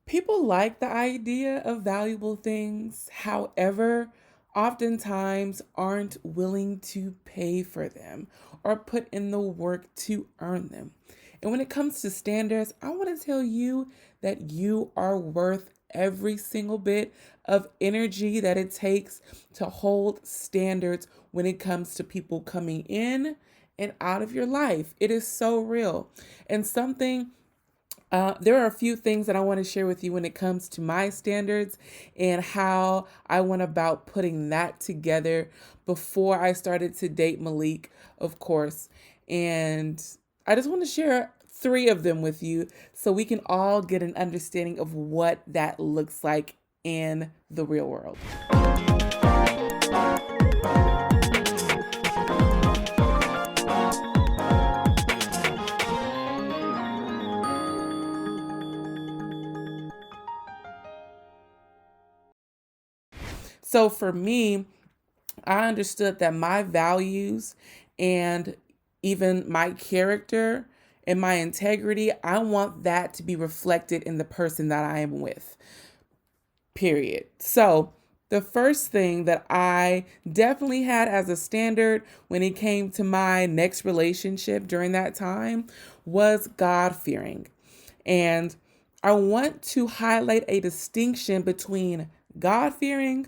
People like the idea of valuable things, however, oftentimes aren't willing to pay for them or put in the work to earn them. And when it comes to standards, I want to tell you that you are worth every single bit of energy that it takes to hold standards when it comes to people coming in and out of your life. It is so real. And something there are a few things that I want to share with you when it comes to my standards and how I went about putting that together before I started to date Malik, of course. And I just want to share three of them with you so we can all get an understanding of what that looks like in the real world. So for me, I understood that my values and even my character and my integrity, I want that to be reflected in the person that I am with. Period. So, the first thing that I definitely had as a standard when it came to my next relationship during that time was God fearing. And I want to highlight a distinction between God fearing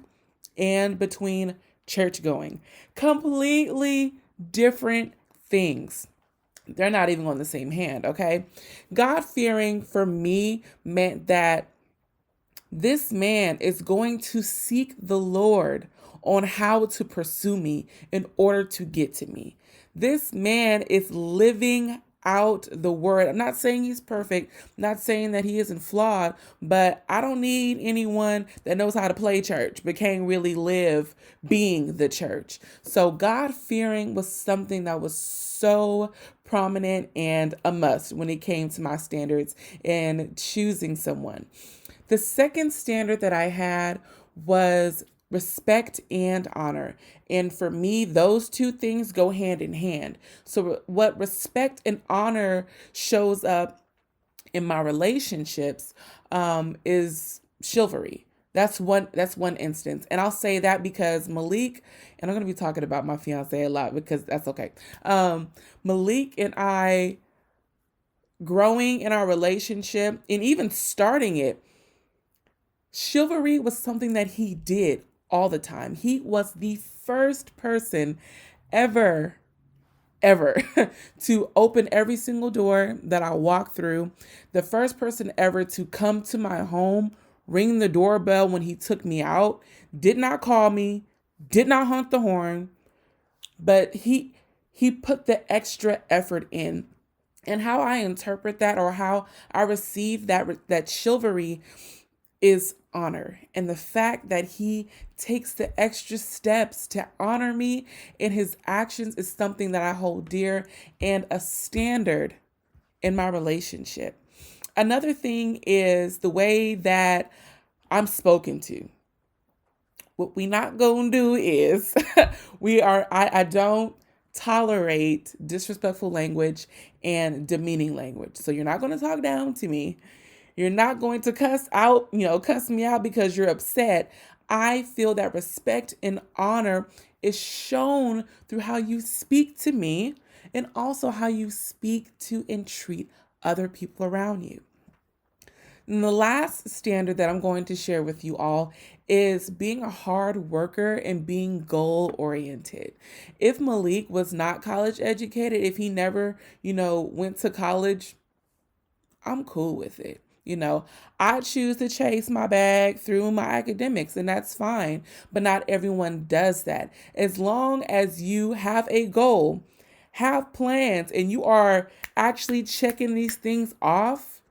and between church going. Completely different things. They're not even on the same hand, okay? God fearing for me meant that this man is going to seek the Lord on how to pursue me in order to get to me. This man is living out the word. I'm not saying he's perfect, not saying that he isn't flawed, but I don't need anyone that knows how to play church but can't really live being the church. So God fearing was something that was so prominent and a must when it came to my standards and choosing someone. The second standard that I had was respect and honor. And for me, those two things go hand in hand. So, what respect and honor shows up in my relationships is chivalry. That's one instance. And I'll say that because Malik, and I'm gonna be talking about my fiance a lot because that's okay. Malik and I growing in our relationship and even starting it, chivalry was something that he did all the time. He was the first person ever, ever to open every single door that I walked through. The first person ever to come to my home, ring the doorbell when he took me out, did not call me, did not honk the horn, but he put the extra effort in. And how I interpret that or how I receive that chivalry is honor. And the fact that he takes the extra steps to honor me in his actions is something that I hold dear and a standard in my relationship. Another thing is the way that I'm spoken to. What we not gonna do is I don't tolerate disrespectful language and demeaning language. So you're not gonna talk down to me. You're not going to cuss me out because you're upset. I feel that respect and honor is shown through how you speak to me and also how you speak to and treat other people around you. And the last standard that I'm going to share with you all is being a hard worker and being goal oriented. If Malik was not college educated, if he never, went to college, I'm cool with it. I choose to chase my bag through my academics, and that's fine. But not everyone does that. As long as you have a goal, have plans, and you are actually checking these things off,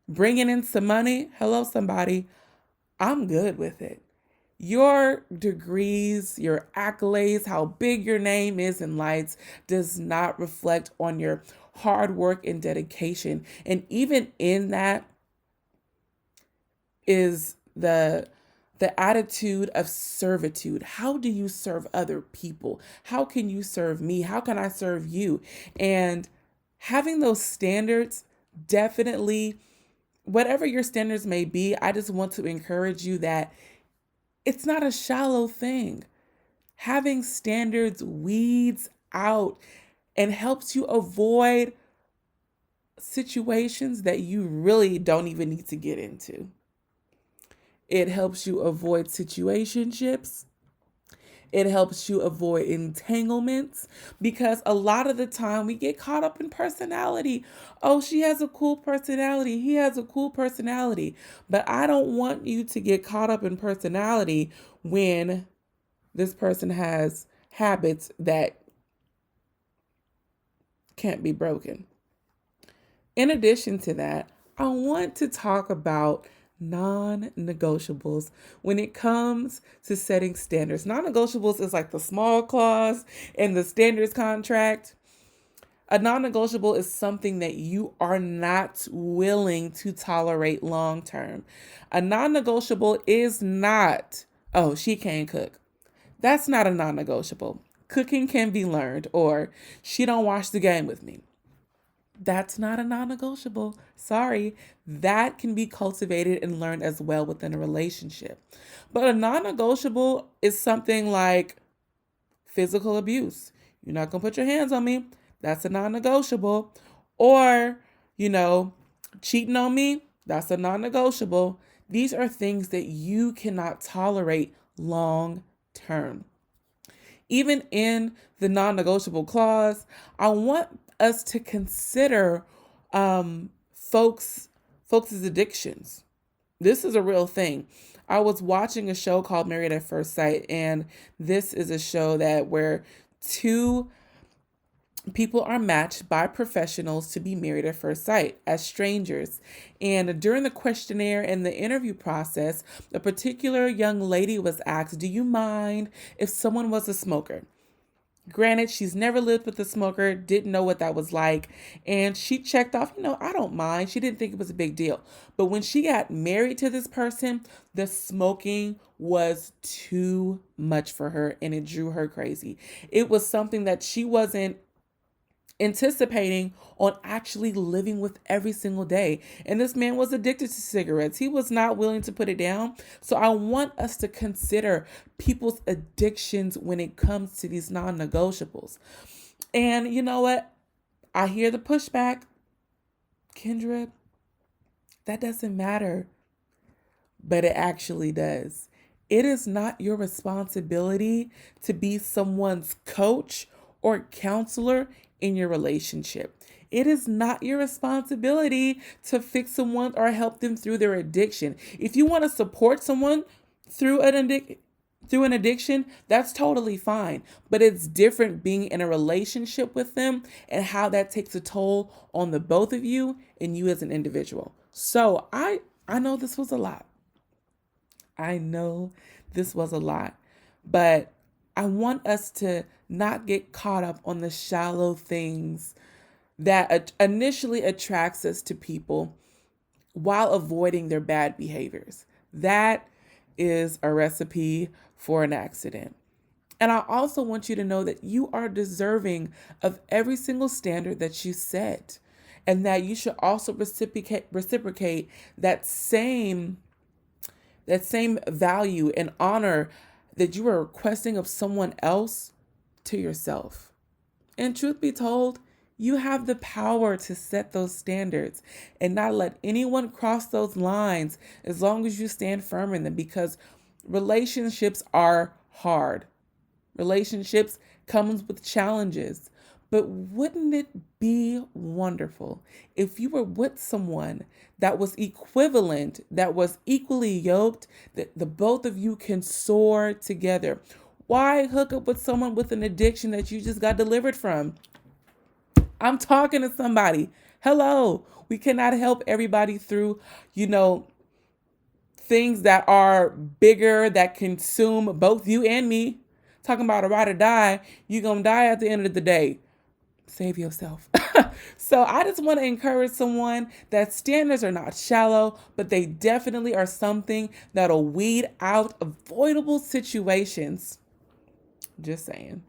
bringing in some money, hello, somebody, I'm good with it. Your degrees, your accolades, how big your name is in lights does not reflect on your hard work and dedication. And even in that is the attitude of servitude. How do you serve other people? How can you serve me? How can I serve you? And having those standards definitely whatever your standards may be, I just want to encourage you that it's not a shallow thing. Having standards weeds out and helps you avoid situations that you really don't even need to get into. It helps you avoid situationships. It helps you avoid entanglements because a lot of the time we get caught up in personality. Oh, she has a cool personality. He has a cool personality. But I don't want you to get caught up in personality when this person has habits that can't be broken. In addition to that, I want to talk about non-negotiables when it comes to setting standards. Non-negotiables is like the small clause in the standards contract. A non-negotiable is something that you are not willing to tolerate long term. A non-negotiable is not, oh, she can't cook. That's not a non-negotiable. Cooking can be learned, or she don't watch the game with me. That's not a non-negotiable. Sorry. That can be cultivated and learned as well within a relationship. But a non-negotiable is something like physical abuse. You're not going to put your hands on me. That's a non-negotiable. Or, cheating on me. That's a non-negotiable. These are things that you cannot tolerate long term. Even in the non-negotiable clause, I want us to consider folks' addictions. This is a real thing. I was watching a show called Married at First Sight, and this is a show where two people are matched by professionals to be married at first sight as strangers. And during the questionnaire and the interview process, a particular young lady was asked, do you mind if someone was a smoker? Granted, she's never lived with a smoker, didn't know what that was like, and she checked off, I don't mind. She didn't think it was a big deal. But when she got married to this person, the smoking was too much for her, and it drew her crazy. It was something that she wasn't anticipating on actually living with every single day. And this man was addicted to cigarettes. He was not willing to put it down. So I want us to consider people's addictions when it comes to these non-negotiables. And you know what? I hear the pushback. Kendra, that doesn't matter. But it actually does. It is not your responsibility to be someone's coach or counselor in your relationship. It is not your responsibility to fix someone or help them through their addiction. If you want to support someone through an addiction, that's totally fine. But it's different being in a relationship with them and how that takes a toll on the both of you and you as an individual. So I know this was a lot. But I want us to not get caught up on the shallow things that initially attracts us to people while avoiding their bad behaviors. That is a recipe for an accident. And I also want you to know that you are deserving of every single standard that you set, and that you should also reciprocate that same value and honor that you are requesting of someone else to yourself. And truth be told, you have the power to set those standards and not let anyone cross those lines as long as you stand firm in them, because relationships are hard. Relationships comes with challenges. But wouldn't it be wonderful if you were with someone that was equivalent, that was equally yoked, that the both of you can soar together? Why hook up with someone with an addiction that you just got delivered from? I'm talking to somebody. Hello. We cannot help everybody through, things that are bigger, that consume both you and me. Talking about a ride or die, you're going to die at the end of the day. Save yourself. So I just want to encourage someone that standards are not shallow, but they definitely are something that'll weed out avoidable situations. Just saying.